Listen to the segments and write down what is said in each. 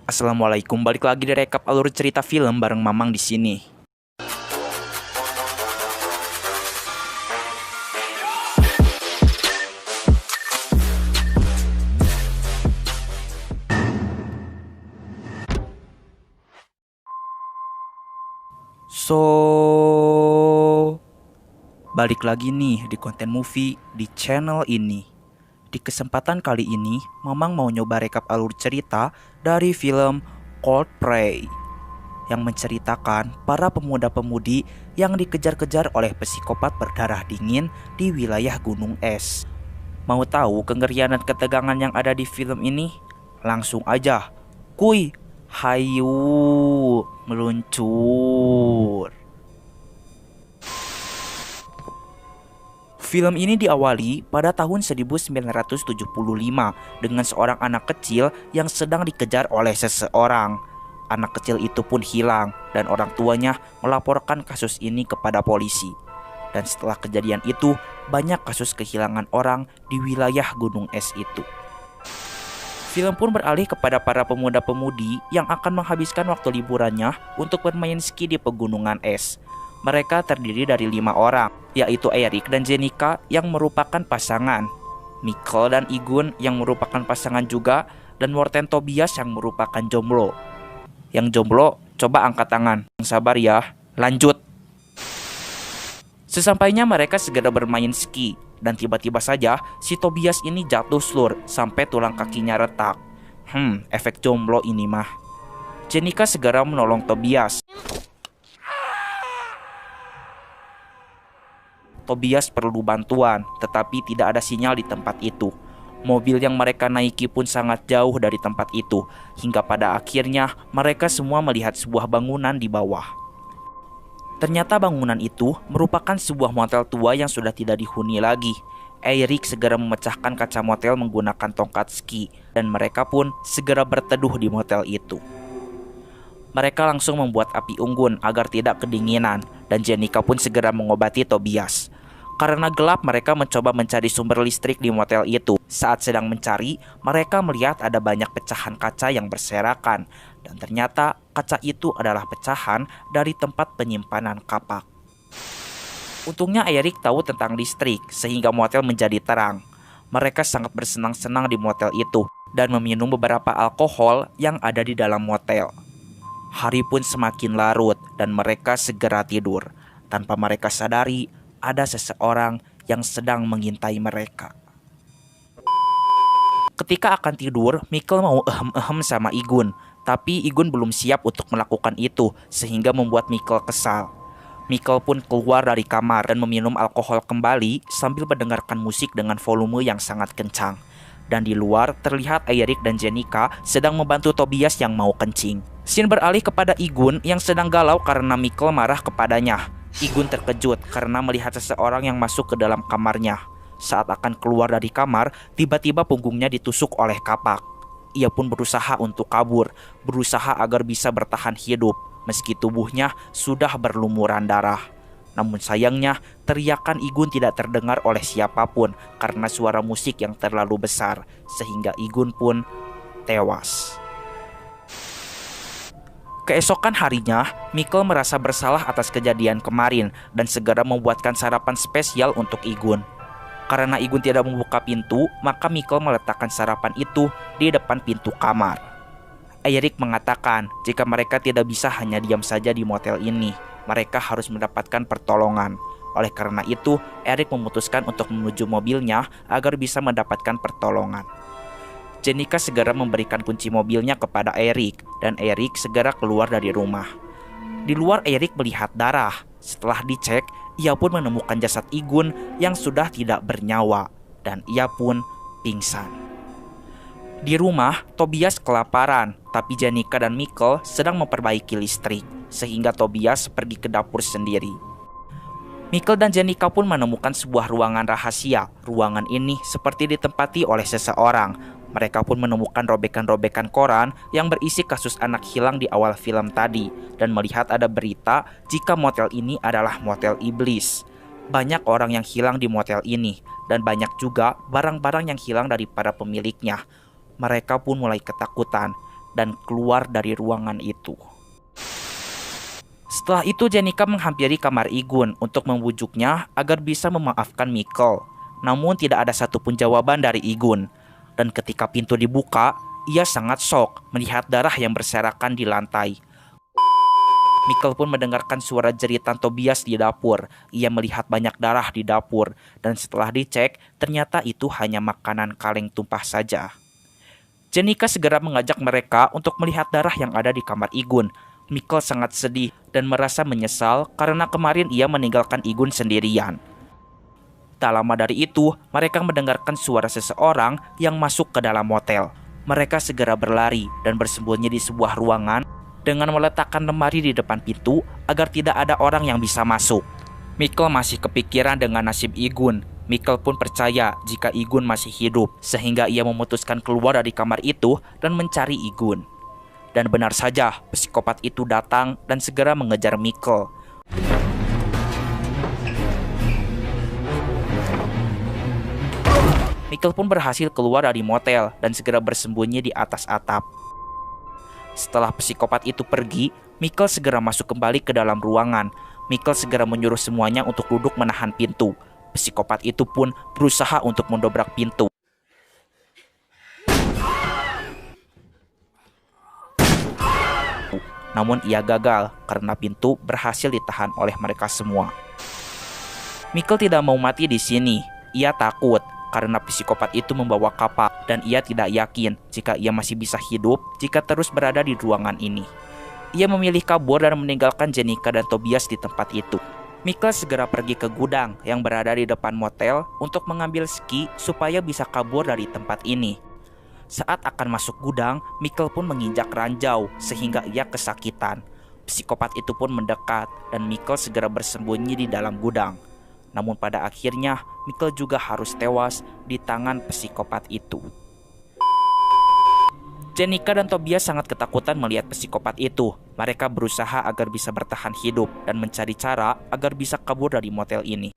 Assalamualaikum, balik lagi di rekap alur cerita film bareng Mamang di sini. Balik lagi nih di konten movie di channel ini. Di kesempatan kali ini, Mamang mau nyoba rekap alur cerita dari film Cold Prey yang menceritakan para pemuda-pemudi yang dikejar-kejar oleh psikopat berdarah dingin di wilayah gunung es. Mau tahu kengerian dan ketegangan yang ada di film ini? Langsung aja, kuy, hayu, meluncur. Film ini diawali pada tahun 1975 dengan seorang anak kecil yang sedang dikejar oleh seseorang. Anak kecil itu pun hilang dan orang tuanya melaporkan kasus ini kepada polisi. Dan setelah kejadian itu, banyak kasus kehilangan orang di wilayah gunung es itu. Film pun beralih kepada para pemuda-pemudi yang akan menghabiskan waktu liburannya untuk bermain ski di pegunungan es. Mereka terdiri dari 5 orang, yaitu Eric dan Jenica yang merupakan pasangan, Mikkel dan Igun yang merupakan pasangan juga, dan Morten Tobias yang merupakan jomblo. Yang jomblo, coba angkat tangan. Yang sabar ya, lanjut. Sesampainya mereka segera bermain ski, dan tiba-tiba saja si Tobias ini jatuh slur sampai tulang kakinya retak. Efek jomblo ini mah. Jenica segera menolong Tobias. Tobias perlu bantuan, tetapi tidak ada sinyal di tempat itu. Mobil yang mereka naiki pun sangat jauh dari tempat itu, hingga pada akhirnya mereka semua melihat sebuah bangunan di bawah. Ternyata bangunan itu merupakan sebuah motel tua yang sudah tidak dihuni lagi. Eric segera memecahkan kaca motel menggunakan tongkat ski, dan mereka pun segera berteduh di motel itu. Mereka langsung membuat api unggun agar tidak kedinginan, dan Jenica pun segera mengobati Tobias. Karena gelap, mereka mencoba mencari sumber listrik di motel itu. Saat sedang mencari, mereka melihat ada banyak pecahan kaca yang berserakan, dan ternyata kaca itu adalah pecahan dari tempat penyimpanan kapak. Untungnya Eric tahu tentang listrik, sehingga motel menjadi terang. Mereka sangat bersenang-senang di motel itu, dan meminum beberapa alkohol yang ada di dalam motel. Hari pun semakin larut dan mereka segera tidur. Tanpa mereka sadari, ada seseorang yang sedang mengintai mereka. Ketika akan tidur, Mikkel mau ehem-ehem sama Igun. Tapi Igun belum siap untuk melakukan itu, sehingga membuat Mikkel kesal. Mikkel pun keluar dari kamar dan meminum alkohol kembali sambil mendengarkan musik dengan volume yang sangat kencang. Dan di luar terlihat Eric dan Jenica sedang membantu Tobias yang mau kencing. Scene beralih kepada Igun yang sedang galau karena Mikkel marah kepadanya. Igun terkejut karena melihat seseorang yang masuk ke dalam kamarnya. Saat akan keluar dari kamar, tiba-tiba punggungnya ditusuk oleh kapak. Ia pun berusaha untuk kabur, berusaha agar bisa bertahan hidup, meski tubuhnya sudah berlumuran darah. Namun sayangnya, teriakan Igun tidak terdengar oleh siapapun karena suara musik yang terlalu besar, sehingga Igun pun tewas. Keesokan harinya, Mikkel merasa bersalah atas kejadian kemarin dan segera membuatkan sarapan spesial untuk Igun. Karena Igun tidak membuka pintu, maka Mikkel meletakkan sarapan itu di depan pintu kamar. Eric mengatakan jika mereka tidak bisa hanya diam saja di motel ini, mereka harus mendapatkan pertolongan. Oleh karena itu, Eric memutuskan untuk menuju mobilnya agar bisa mendapatkan pertolongan. Jenica segera memberikan kunci mobilnya kepada Eric, dan Eric segera keluar dari rumah. Di luar Eric melihat darah. Setelah dicek, ia pun menemukan jasad Igun yang sudah tidak bernyawa, dan ia pun pingsan. Di rumah, Tobias kelaparan, tapi Jenica dan Mikkel sedang memperbaiki listrik, sehingga Tobias pergi ke dapur sendiri. Mikkel dan Jenica pun menemukan sebuah ruangan rahasia. Ruangan ini seperti ditempati oleh seseorang. Mereka pun menemukan robekan-robekan koran yang berisi kasus anak hilang di awal film tadi, dan melihat ada berita jika motel ini adalah motel iblis. Banyak orang yang hilang di motel ini, dan banyak juga barang-barang yang hilang dari para pemiliknya. Mereka pun mulai ketakutan, dan keluar dari ruangan itu. Setelah itu Jenika menghampiri kamar Igun untuk membujuknya agar bisa memaafkan Mikkel. Namun tidak ada satupun jawaban dari Igun. Dan ketika pintu dibuka, ia sangat shock melihat darah yang berserakan di lantai. Mikkel pun mendengarkan suara jeritan Tobias di dapur. Ia melihat banyak darah di dapur, dan setelah dicek, ternyata itu hanya makanan kaleng tumpah saja. Jenika segera mengajak mereka untuk melihat darah yang ada di kamar Igun. Mikkel sangat sedih dan merasa menyesal karena kemarin ia meninggalkan Igun sendirian. Tak lama dari itu, mereka mendengarkan suara seseorang yang masuk ke dalam motel. Mereka segera berlari dan bersembunyi di sebuah ruangan dengan meletakkan lemari di depan pintu agar tidak ada orang yang bisa masuk. Mikkel masih kepikiran dengan nasib Igun. Mikkel pun percaya jika Igun masih hidup, sehingga ia memutuskan keluar dari kamar itu dan mencari Igun. Dan benar saja, psikopat itu datang dan segera mengejar Mikkel. Mikkel pun berhasil keluar dari motel dan segera bersembunyi di atas atap. Setelah psikopat itu pergi, Mikkel segera masuk kembali ke dalam ruangan. Mikkel segera menyuruh semuanya untuk duduk menahan pintu. Psikopat itu pun berusaha untuk mendobrak pintu. Namun ia gagal karena pintu berhasil ditahan oleh mereka semua. Mikkel tidak mau mati di sini. Ia takut karena psikopat itu membawa kapak dan ia tidak yakin jika ia masih bisa hidup jika terus berada di ruangan ini. Ia memilih kabur dan meninggalkan Jenika dan Tobias di tempat itu. Mikkel segera pergi ke gudang yang berada di depan motel untuk mengambil ski supaya bisa kabur dari tempat ini. Saat akan masuk gudang, Mikkel pun menginjak ranjau sehingga ia kesakitan. Psikopat itu pun mendekat dan Mikkel segera bersembunyi di dalam gudang. Namun pada akhirnya Mikkel juga harus tewas di tangan psikopat itu. Jenika dan Tobias sangat ketakutan melihat psikopat itu. Mereka berusaha agar bisa bertahan hidup dan mencari cara agar bisa kabur dari motel ini.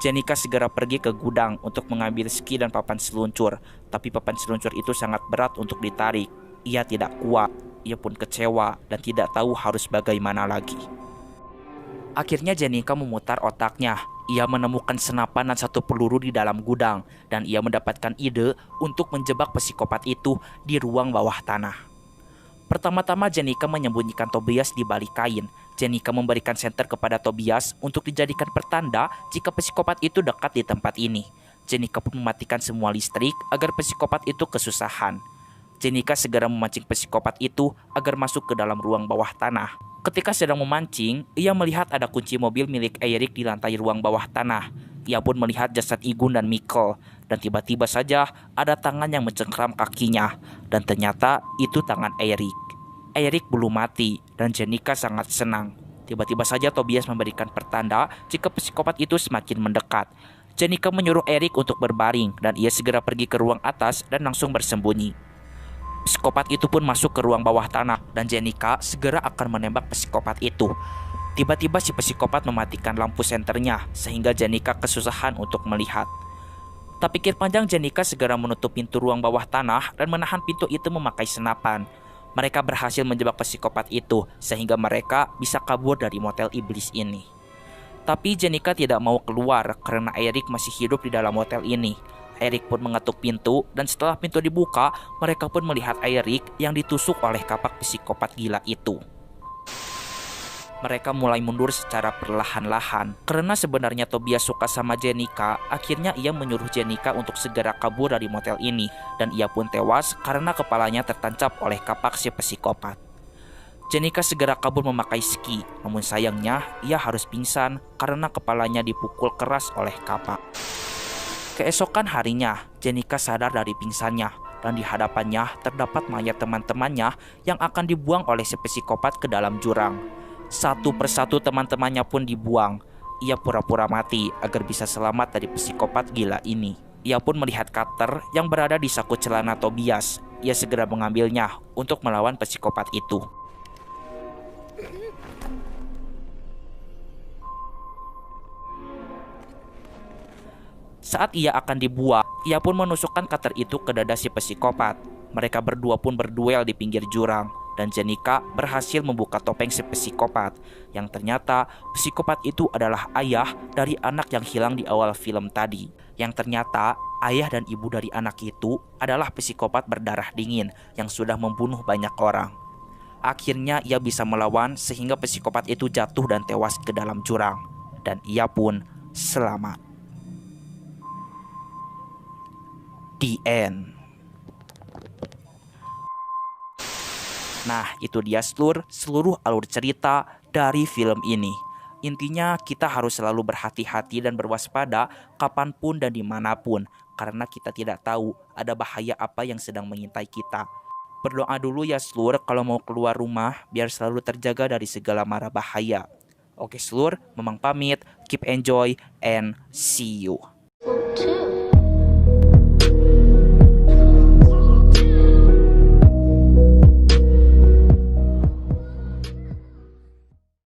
Jenika segera pergi ke gudang untuk mengambil ski dan papan seluncur. Tapi papan seluncur itu sangat berat untuk ditarik. Ia tidak kuat, ia pun kecewa dan tidak tahu harus bagaimana lagi. Akhirnya Jenika memutar otaknya. Ia menemukan senapan dan satu peluru di dalam gudang dan ia mendapatkan ide untuk menjebak psikopat itu di ruang bawah tanah. Pertama-tama Jenika menyembunyikan Tobias di balik kain. Jenika memberikan senter kepada Tobias untuk dijadikan pertanda jika psikopat itu dekat di tempat ini. Jenika pun mematikan semua listrik agar psikopat itu kesusahan. Jenika segera memancing psikopat itu agar masuk ke dalam ruang bawah tanah. Ketika sedang memancing, ia melihat ada kunci mobil milik Eirik di lantai ruang bawah tanah. Ia pun melihat jasad Igun dan Mikkel. Dan tiba-tiba saja ada tangan yang mencengkram kakinya. Dan ternyata itu tangan Eirik. Eirik belum mati dan Jenika sangat senang. Tiba-tiba saja Tobias memberikan pertanda jika psikopat itu semakin mendekat. Jenika menyuruh Eirik untuk berbaring dan ia segera pergi ke ruang atas dan langsung bersembunyi. Psikopat itu pun masuk ke ruang bawah tanah dan Jenika segera akan menembak psikopat itu. Tiba-tiba si psikopat mematikan lampu senternya sehingga Jenika kesusahan untuk melihat. Tak pikir panjang Jenika segera menutup pintu ruang bawah tanah dan menahan pintu itu memakai senapan. Mereka berhasil menjebak psikopat itu sehingga mereka bisa kabur dari motel iblis ini. Tapi Jenika tidak mau keluar karena Eirik masih hidup di dalam motel ini. Eirik pun mengetuk pintu dan setelah pintu dibuka, mereka pun melihat Eirik yang ditusuk oleh kapak psikopat gila itu. Mereka mulai mundur secara perlahan-lahan. Karena sebenarnya Tobias suka sama Jenika, akhirnya ia menyuruh Jenika untuk segera kabur dari motel ini. Dan ia pun tewas karena kepalanya tertancap oleh kapak si psikopat. Jenika segera kabur memakai ski, namun sayangnya ia harus pingsan karena kepalanya dipukul keras oleh kapak. Keesokan harinya, Jenika sadar dari pingsannya dan di hadapannya terdapat mayat teman-temannya yang akan dibuang oleh si psikopat ke dalam jurang. Satu persatu teman-temannya pun dibuang. Ia pura-pura mati agar bisa selamat dari psikopat gila ini. Ia pun melihat cutter yang berada di saku celana Tobias. Ia segera mengambilnya untuk melawan psikopat itu. Saat ia akan dibuang, ia pun menusukkan cutter itu ke dada si psikopat. Mereka berdua pun berduel di pinggir jurang, dan Jenika berhasil membuka topeng si psikopat, yang ternyata psikopat itu adalah ayah dari anak yang hilang di awal film tadi. Yang ternyata ayah dan ibu dari anak itu adalah psikopat berdarah dingin yang sudah membunuh banyak orang. Akhirnya ia bisa melawan sehingga psikopat itu jatuh dan tewas ke dalam jurang, dan ia pun selamat. The end. Nah, itu dia seluruh alur cerita dari film ini. Intinya kita harus selalu berhati-hati dan berwaspada kapanpun dan dimanapun, karena kita tidak tahu ada bahaya apa yang sedang mengintai kita. Berdoa dulu ya seluruh kalau mau keluar rumah biar selalu terjaga dari segala mara bahaya. Oke seluruh, Memang pamit, keep enjoy and see you.